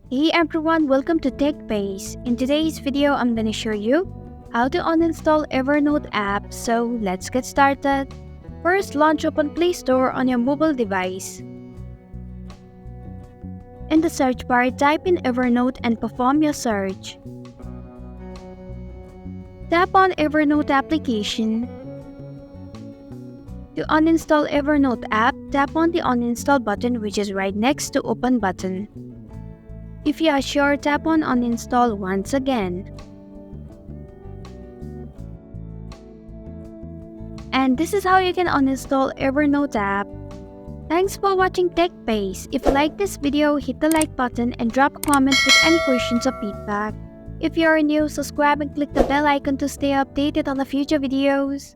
Hey everyone, welcome to TechBase. In today's video, I'm gonna show you how to uninstall Evernote app. So let's get started. First, launch Open Play Store on your mobile device. In the search bar, type in Evernote and perform your search. Tap on Evernote application. To uninstall Evernote app, tap on the uninstall button which is right next to open button. If you are sure, tap on uninstall once again. And this is how you can uninstall Evernote app. Thanks for watching TechBase. If you like this video, hit the like button and drop a comment with any questions or feedback. If you are new, subscribe and click the bell icon to stay updated on the future videos.